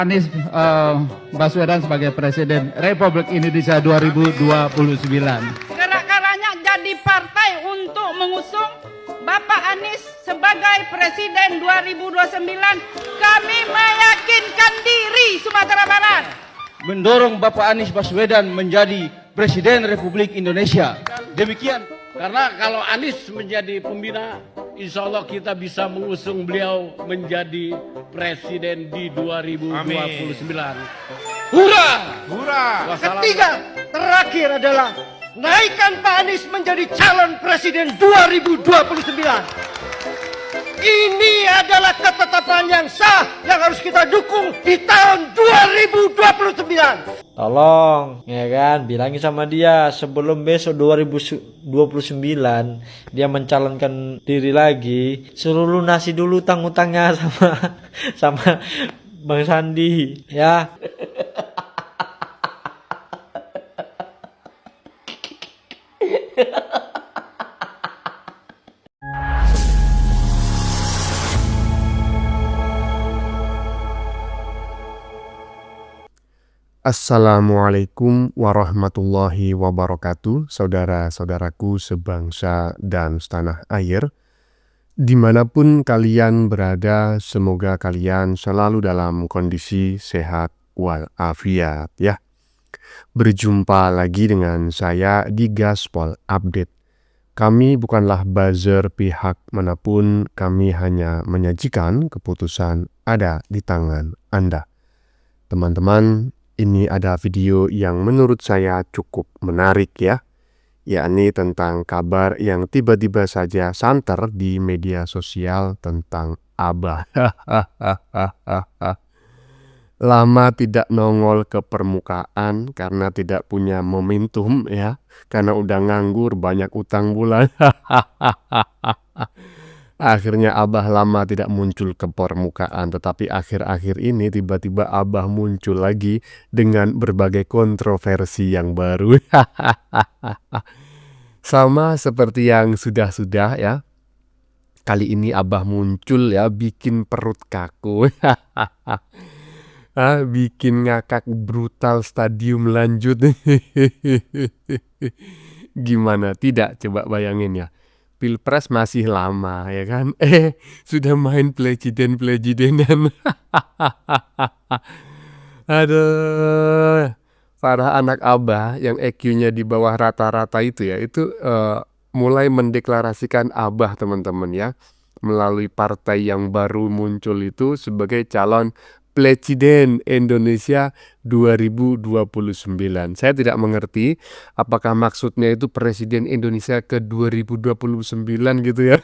Anies Baswedan sebagai Presiden Republik Indonesia 2029. Gerak-geraknya jadi partai untuk mengusung Bapak Anies sebagai Presiden 2029. Kami meyakinkan diri Sumatera Barat. Mendorong Bapak Anies Baswedan menjadi Presiden Republik Indonesia. Demikian. Karena kalau Anies menjadi pembina, insya Allah kita bisa mengusung beliau menjadi Presiden di 2029. Hurra! Hurra! Ketiga, terakhir adalah naikkan Pak Anies menjadi calon presiden 2029. Ini adalah ketetapan yang sah yang harus kita dukung di tahun 2029. Tolong, ya kan, bilangin sama dia sebelum besok 2029 dia mencalonkan diri lagi, suruh lunasi dulu utang-utangnya sama Bang Sandi, ya. Assalamualaikum warahmatullahi wabarakatuh, saudara-saudaraku sebangsa dan setanah air. Dimanapun kalian berada, semoga kalian selalu dalam kondisi sehat walafiat ya. Berjumpa lagi dengan saya di Gaspol Update. Kami bukanlah buzzer pihak manapun, kami hanya menyajikan keputusan ada di tangan Anda. Teman-teman, ini ada video yang menurut saya cukup menarik ya, yakni tentang kabar yang tiba-tiba saja santer di media sosial tentang Abah. Lama tidak nongol ke permukaan karena tidak punya momentum ya, karena udah nganggur banyak utang bulan. Akhirnya Abah lama tidak muncul ke permukaan, tetapi akhir-akhir ini tiba-tiba Abah muncul lagi dengan berbagai kontroversi yang baru. Sama seperti yang sudah-sudah ya. Kali ini Abah muncul ya, bikin perut kaku. Bikin ngakak brutal stadium lanjut. Gimana tidak, coba bayangin ya. Pilpres masih lama ya kan, sudah main presiden-presidenan. Aduh, para anak Abah yang EQ-nya di bawah rata-rata itu ya, itu mulai mendeklarasikan Abah teman-teman ya, melalui partai yang baru muncul itu sebagai calon Presiden Indonesia 2029. Saya tidak mengerti apakah maksudnya itu Presiden Indonesia ke 2029 gitu ya.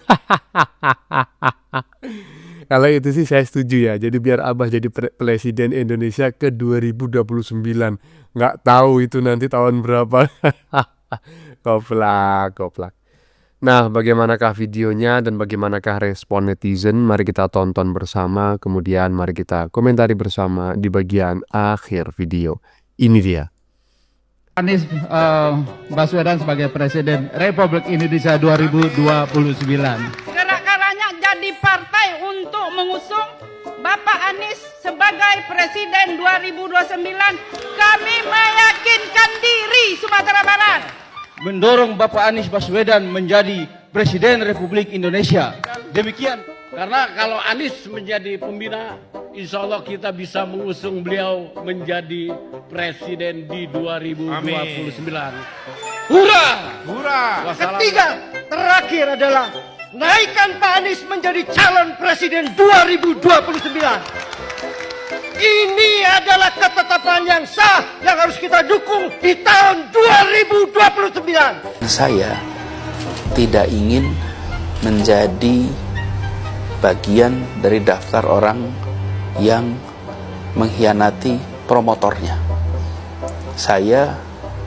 Kalau itu sih saya setuju ya. Jadi biar Abah jadi Presiden Indonesia ke 2029. Nggak tahu itu nanti tahun berapa. Goblak. Nah, bagaimanakah videonya dan bagaimanakah respon netizen? Mari kita tonton bersama, kemudian mari kita komentari bersama di bagian akhir video. Ini dia. Anies Baswedan sebagai Presiden Republik Indonesia 2029. Gerak-geraknya jadi partai untuk mengusung Bapak Anies sebagai Presiden 2029. Kami meyakinkan diri Sumatera Barat. Mendorong Bapak Anies Baswedan menjadi Presiden Republik Indonesia. Demikian. Karena kalau Anies menjadi pembina, insya Allah kita bisa mengusung beliau menjadi Presiden di 2029. Hurra! Hurra! Ketiga, terakhir adalah naikkan Pak Anies menjadi calon presiden 2029. Ini adalah ketetapan yang sah yang harus kita dukung di tahun 2029. Saya tidak ingin menjadi bagian dari daftar orang yang mengkhianati promotornya. Saya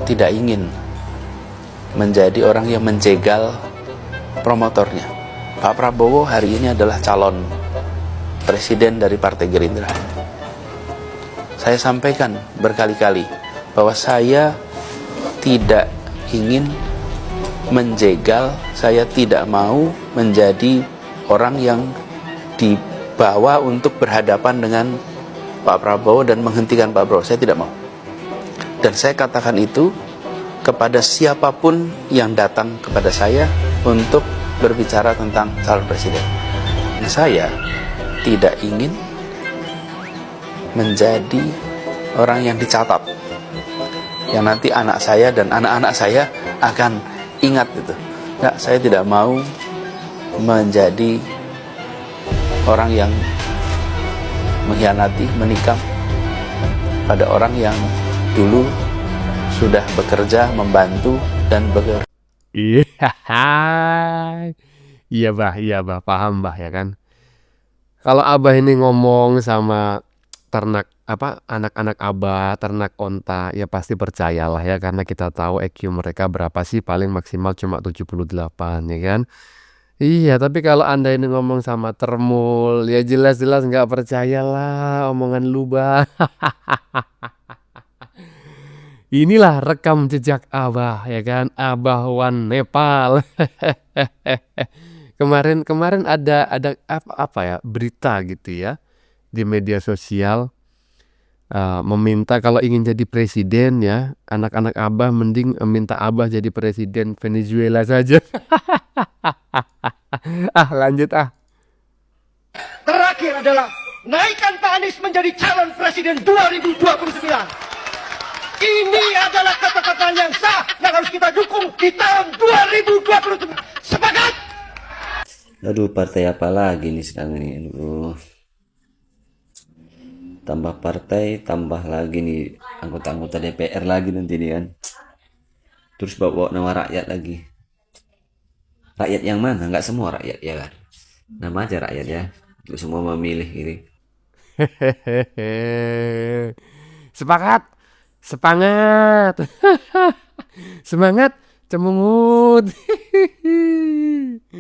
tidak ingin menjadi orang yang menjegal promotornya. Pak Prabowo hari ini adalah calon presiden dari Partai Gerindra. Saya sampaikan berkali-kali bahwa saya tidak ingin menjegal, saya tidak mau menjadi orang yang dibawa untuk berhadapan dengan Pak Prabowo dan menghentikan Pak Prabowo. Saya tidak mau. Dan saya katakan itu kepada siapapun yang datang kepada saya untuk berbicara tentang calon presiden. Saya tidak ingin menjadi orang yang dicatat, yang nanti anak saya dan anak-anak saya akan ingat itu. Enggak, saya tidak mau menjadi orang yang mengkhianati, menikam pada orang yang dulu sudah bekerja, membantu, dan bekerja. Iya, iya bah, paham bah ya kan. Kalau abah ini ngomong sama ternak anak-anak abah, ternak onta, ya pasti percayalah ya karena kita tahu EQ mereka berapa sih, paling maksimal cuma 78 ya kan. Iya, tapi kalau anda ini ngomong sama termul, ya jelas-jelas nggak percayalah omongan lu bah. Inilah rekam jejak abah ya kan, Abah One Nepal. Kemarin ada apa ya, berita gitu ya di media sosial, meminta kalau ingin jadi presiden ya, anak-anak abah mending minta abah jadi presiden Venezuela saja. Lanjut ah. Terakhir adalah naikkan Pak Anies menjadi calon presiden 2029. Ini adalah ketetapan yang sah yang harus kita dukung di tahun 2029. Sepakat? Aduh, partai apa lagi nih sekarang ini? Aduh. Tambah partai, tambah lagi nih anggota-anggota DPR lagi nanti nih kan. Terus bawa nama rakyat lagi. Rakyat yang mana? Nggak semua rakyat ya kan? Nama aja rakyat ya. Untuk semua memilih ini. Sepakat. Semangat. Semangat cemungut.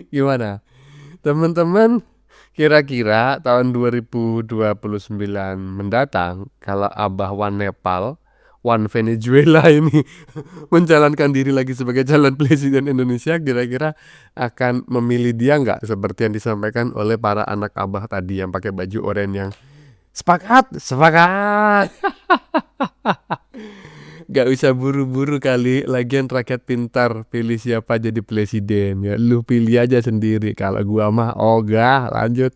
Gimana? Teman-teman, kira-kira tahun 2029 mendatang kalau Abah One Nepal, One Venezuela ini mencalonkan diri lagi sebagai calon presiden Indonesia, kira-kira akan memilih dia nggak seperti yang disampaikan oleh para anak Abah tadi yang pakai baju oranye yang sepakat. Gak usah buru-buru kali, lagian rakyat pintar, pilih siapa jadi presiden ya, lu pilih aja sendiri. Kalau gua mah ogah. Lanjut.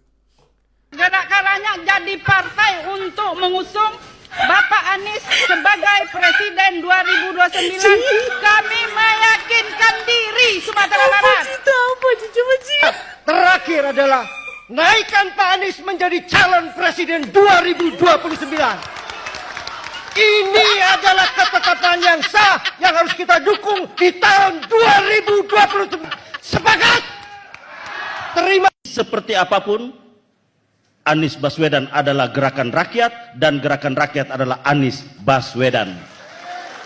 Gak ada kalanya jadi partai untuk mengusung Bapak Anies sebagai presiden 2029. Kami meyakinkan diri Sumatera Barat. Terakhir adalah naikkan Pak Anies menjadi calon presiden 2029. Ini adalah ketetapan yang sah yang harus kita dukung di tahun 2029. Sepakat? Terima. Seperti apapun, Anies Baswedan adalah gerakan rakyat dan gerakan rakyat adalah Anies Baswedan.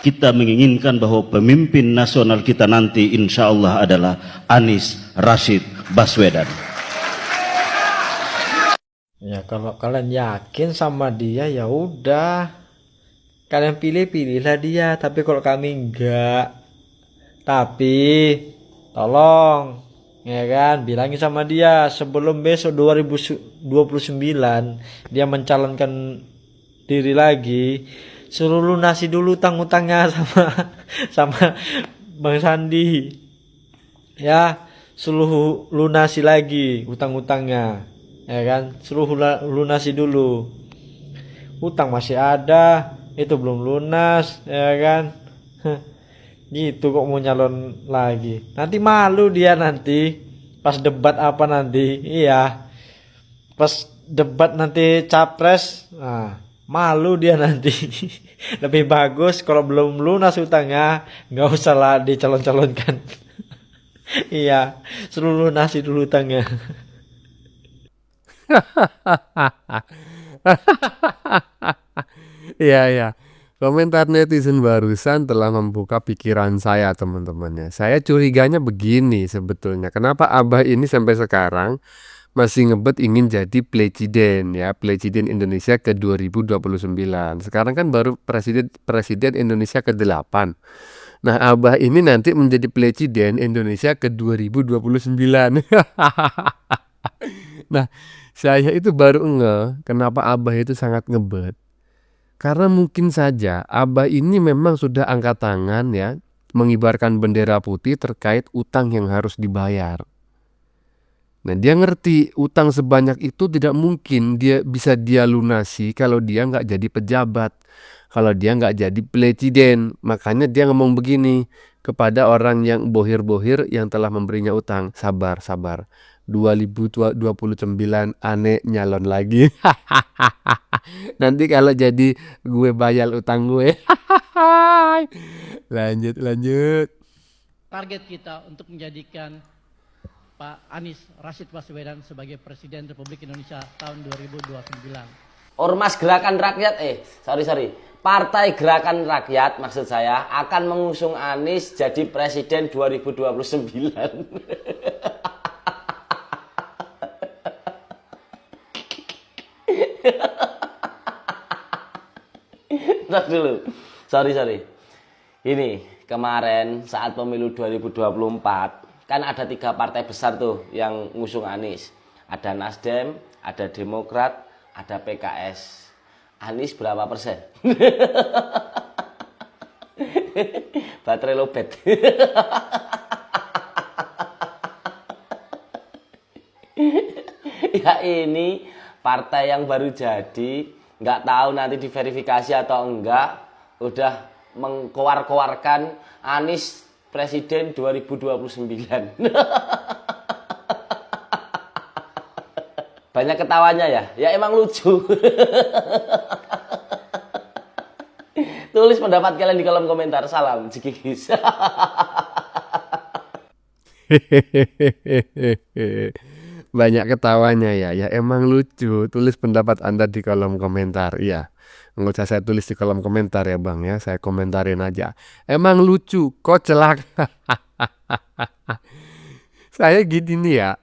Kita menginginkan bahwa pemimpin nasional kita nanti insya Allah adalah Anies Rashid Baswedan. Ya kalau kalian yakin sama dia ya udah. Kalian pilihlah dia, tapi kalau kami enggak. Tapi tolong ya kan, bilangin sama dia sebelum besok 2029 dia mencalonkan diri lagi, suruh lunasi dulu utang-utangnya sama Bang Sandi. Ya, suruh lunasi lagi utang-utangnya. Ya kan, suruh lunasi dulu. Utang masih ada, itu belum lunas, ya kan. Gitu kok mau nyalon lagi. Nanti malu dia nanti pas debat apa nanti. Iya, pas debat nanti capres, nah, malu dia nanti. Lebih bagus kalau belum lunas utangnya nggak usah lah dicalon-calonkan. Iya, suruh lunasi dulu utangnya. Iya. Komentar netizen barusan telah membuka pikiran saya, teman-temannya. Saya curiganya begini sebetulnya. Kenapa Abah ini sampai sekarang masih ngebet ingin jadi presiden ya, presiden Indonesia ke 2029. Sekarang kan baru presiden Indonesia ke-8. Nah, Abah ini nanti menjadi presiden Indonesia ke 2029. Nah, Saya itu baru kenapa Abah itu sangat ngebet. Karena mungkin saja Abah ini memang sudah angkat tangan ya, mengibarkan bendera putih terkait utang yang harus dibayar. Nah, dia ngerti utang sebanyak itu tidak mungkin dia lunasi kalau dia nggak jadi pejabat, kalau dia nggak jadi presiden. Makanya dia ngomong begini kepada orang yang bohir-bohir yang telah memberinya utang. Sabar, 2029 aneh nyalon lagi. Nanti kalau jadi gue bayar utang gue. Lanjut. Target kita untuk menjadikan Pak Anies Rashid Baswedan sebagai Presiden Republik Indonesia tahun 2029. Ormas Gerakan Rakyat, Partai Gerakan Rakyat maksud saya akan mengusung Anies jadi Presiden 2029. Ntar dulu, sorry. Ini kemarin saat pemilu 2024 kan ada 3 partai besar tuh yang ngusung Anies. Ada Nasdem, ada Demokrat, ada PKS. Anies berapa persen? Baterai lobet. Ya ini partai yang baru jadi, nggak tahu nanti diverifikasi atau enggak, udah mengkoar-koarkan Anies Presiden 2029. Banyak ketawanya ya? Ya emang lucu. Tulis pendapat kalian di kolom komentar. Salam Cikikis. Banyak ketawanya ya. Ya emang lucu. Tulis pendapat Anda di kolom komentar. Iya. Nggak usah saya tulis di kolom komentar ya Bang ya. Saya komentarin aja. Emang lucu. Koclak. Saya gini nih ya.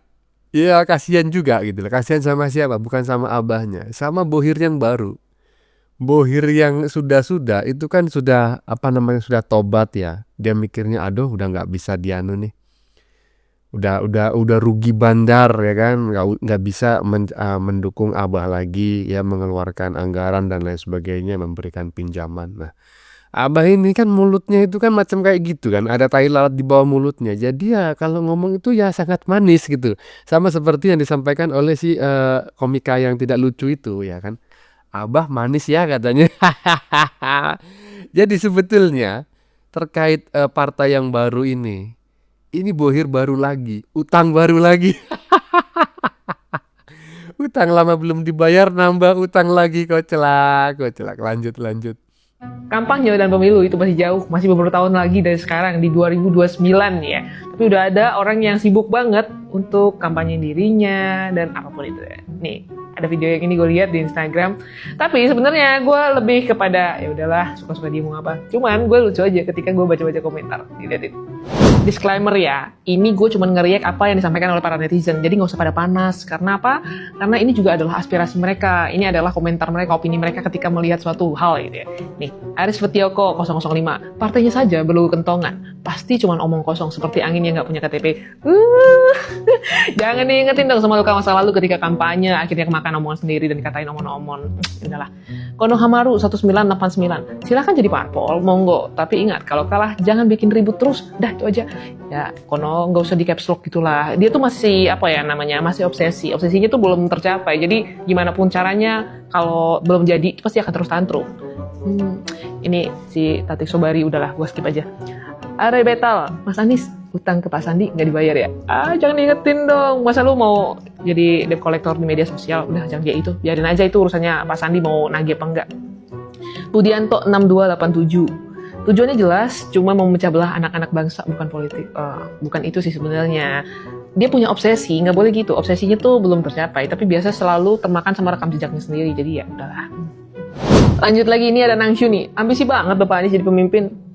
Ya kasihan juga gitu loh. Kasihan sama siapa? Bukan sama abahnya. Sama bohir yang baru. Bohir yang sudah itu kan sudah sudah tobat ya. Dia mikirnya aduh udah nggak bisa dianu nih. Udah rugi bandar ya kan, nggak bisa mendukung abah lagi ya, mengeluarkan anggaran dan lain sebagainya, memberikan pinjaman. Nah, abah ini kan mulutnya itu kan macam kayak gitu kan, ada tai lalat di bawah mulutnya. Jadi ya kalau ngomong itu ya sangat manis gitu, sama seperti yang disampaikan oleh si komika yang tidak lucu itu ya kan, abah manis ya katanya. Jadi sebetulnya terkait partai yang baru ini bohir baru lagi, utang baru lagi. Utang lama belum dibayar, nambah utang lagi, koclak. Lanjut. Kampanye dan pemilu itu masih jauh, masih beberapa tahun lagi dari sekarang, di 2029 ya. Tapi udah ada orang yang sibuk banget untuk kampanye dirinya dan apapun itu ya. Nih, ada video yang ini gue lihat di Instagram. Tapi sebenarnya gue lebih kepada ya udahlah, suka-suka dia mau apa. Cuman gue lucu aja ketika gue baca-baca komentar. Dilihatin. Disclaimer ya, ini gue cuma ngeriak apa yang disampaikan oleh para netizen. Jadi nggak usah pada panas. Karena apa? Karena ini juga adalah aspirasi mereka. Ini adalah komentar mereka, opini mereka ketika melihat suatu hal gitu ya. Nih, Aris Setioko 005. Partainya saja berlogo kentongan. Pasti cuma omong kosong seperti angin yang nggak punya KTP. Jangan diingetin dong sama luka masa lalu ketika kampanye akhirnya kemakan omongan sendiri dan dikatain omong-omong. Udahlah. Konohamaru 1989. Silakan jadi parpol, monggo. Tapi ingat, kalau kalah jangan bikin ribut terus. Dah itu aja. Ya, Kono nggak usah di caps lock gitulah. Dia tuh masih masih obsesi. Obsesinya tuh belum tercapai. Jadi gimana pun caranya, kalau belum jadi itu pasti akan terus tantrum. Ini si Tatik Sobari udahlah, gua skip aja. Are Betal, Mas Anies, utang ke Pak Sandi nggak dibayar ya? Jangan diingetin dong. Masa lu mau jadi debt collector di media sosial? Udah, jangan kayak itu. Biarin aja itu urusannya Pak Sandi mau nagih apa enggak. Budianto 6287. Tujuannya jelas, cuma mau memecah belah anak-anak bangsa, bukan politik. Bukan itu sih sebenarnya. Dia punya obsesi, nggak boleh gitu. Obsesinya tuh belum tercapai, tapi biasa selalu termakan sama rekam jejaknya sendiri. Jadi ya udahlah. Lanjut lagi, ini ada Nangshu nih. Ambisi banget Bapak Anies jadi pemimpin.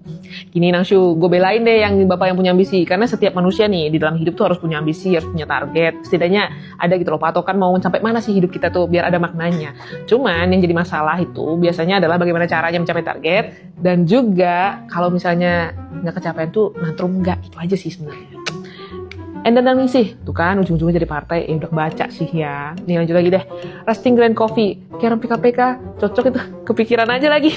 Gini Nangshu, gue belain deh yang Bapak yang punya ambisi. Karena setiap manusia nih di dalam hidup tuh harus punya ambisi, harus punya target. Setidaknya ada gitu loh patokan mau sampai mana sih hidup kita tuh biar ada maknanya. Cuman yang jadi masalah itu biasanya adalah bagaimana caranya mencapai target. Dan juga kalau misalnya nggak kecapean tuh nantrum nggak, itu aja sih sebenarnya. Endan dan Ningsih, tuh kan ujung-ujungnya jadi partai. Udah baca sih ya. Nih lanjut lagi deh. Rusting Grand Coffee, Karen PKPK, cocok itu, kepikiran aja lagi.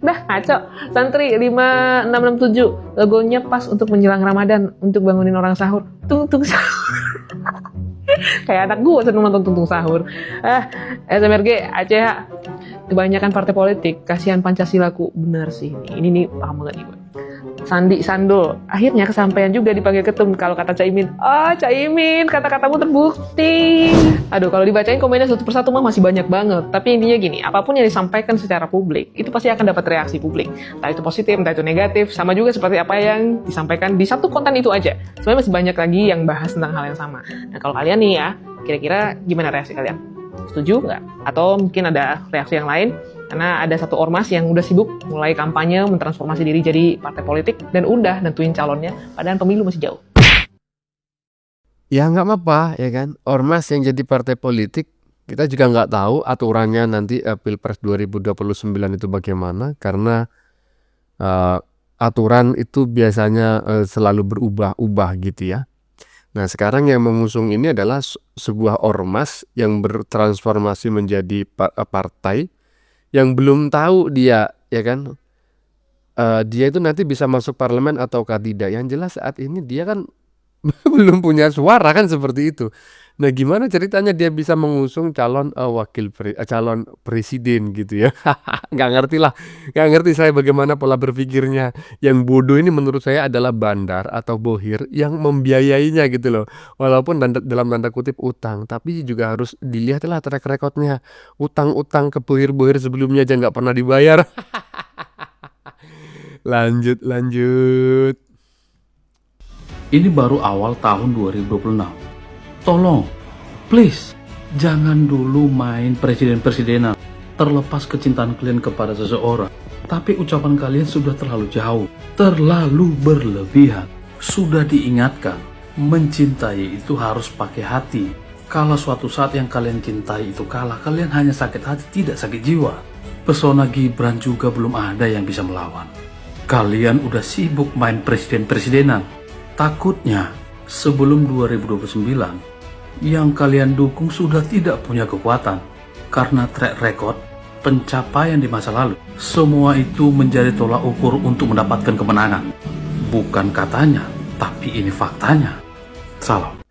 Dah ngaco. Santri 5667, logonya pas untuk menjelang Ramadan, untuk bangunin orang sahur. Tung sahur. Kayak anak gue seneng nonton tung sahur. SMRG, ACH, kebanyakan partai politik, kasihan Pancasilaku. Bener sih, ini nih paham banget nih gue. Sandi Sandul, akhirnya kesampaian juga dipanggil ketum. Kalau kata Caimin, Caimin, kata-katamu terbukti. Aduh, kalau dibacain komennya satu persatu mah masih banyak banget. Tapi intinya gini, apapun yang disampaikan secara publik, itu pasti akan dapat reaksi publik. Entah itu positif, entah itu negatif, sama juga seperti apa yang disampaikan di satu konten itu aja. Sebenarnya masih banyak lagi yang bahas tentang hal yang sama. Nah, kalau kalian nih ya, kira-kira gimana reaksi kalian? Setuju nggak? Atau mungkin ada reaksi yang lain? Karena ada satu ormas yang udah sibuk mulai kampanye mentransformasi diri jadi partai politik dan udah nentuin calonnya, padahal pemilu masih jauh. Ya nggak apa-apa ya kan, ormas yang jadi partai politik kita juga nggak tahu aturannya nanti Pilpres 2029 itu bagaimana, karena aturan itu biasanya selalu berubah-ubah gitu ya. Nah sekarang yang mengusung ini adalah sebuah ormas yang bertransformasi menjadi partai yang belum tahu dia ya kan, dia itu nanti bisa masuk parlemen ataukah tidak. Yang jelas saat ini dia kan belum punya suara kan, seperti itu. Nah gimana ceritanya dia bisa mengusung calon calon presiden gitu ya. Nggak ngerti saya bagaimana pola berpikirnya. Yang bodoh ini menurut saya adalah Bandar atau Bohir yang membiayainya gitu loh. Walaupun dalam tanda kutip utang, tapi juga harus dilihatlah track recordnya. Utang-utang ke Bohir-Bohir sebelumnya aja nggak pernah dibayar. Lanjut. Ini baru awal tahun 2026. Tolong, please, jangan dulu main presiden-presidenan. Terlepas kecintaan kalian kepada seseorang, tapi ucapan kalian sudah terlalu jauh, terlalu berlebihan. Sudah diingatkan, mencintai itu harus pakai hati. Kalau suatu saat yang kalian cintai itu kalah, kalian hanya sakit hati, tidak sakit jiwa. Pesona Gibran juga belum ada yang bisa melawan. Kalian udah sibuk main presiden-presidenan. Takutnya sebelum 2029 yang kalian dukung sudah tidak punya kekuatan karena track record pencapaian di masa lalu. Semua itu menjadi tolak ukur untuk mendapatkan kemenangan. Bukan katanya, tapi ini faktanya. Salam.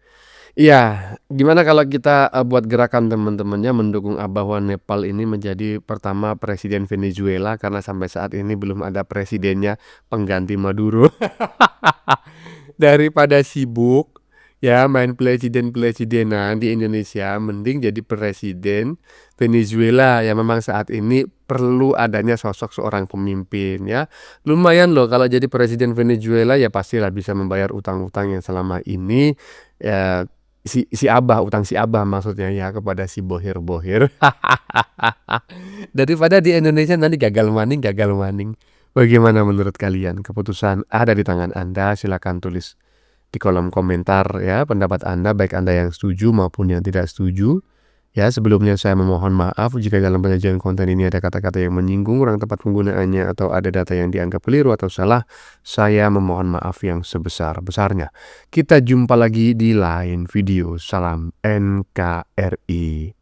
Iya, gimana kalau kita buat gerakan teman-temannya mendukung bahwa Nepal ini menjadi pertama presiden Venezuela, karena sampai saat ini belum ada presidennya pengganti Maduro. Daripada sibuk ya main presiden-presidenan di Indonesia, mending jadi presiden Venezuela. Ya memang saat ini perlu adanya sosok seorang pemimpin ya. Lumayan loh kalau jadi presiden Venezuela, ya pastilah bisa membayar utang-utang yang selama ini ya, si Abah, utang si Abah maksudnya ya, kepada si Bohir-Bohir. Daripada di Indonesia nanti gagal maning. Bagaimana menurut kalian? Keputusan ada di tangan Anda. Silakan tulis di kolom komentar ya pendapat Anda, baik Anda yang setuju maupun yang tidak setuju. Ya, sebelumnya saya memohon maaf jika dalam penyajian konten ini ada kata-kata yang menyinggung, kurang tepat penggunaannya, atau ada data yang dianggap keliru atau salah. Saya memohon maaf yang sebesar-besarnya. Kita jumpa lagi di lain video. Salam NKRI.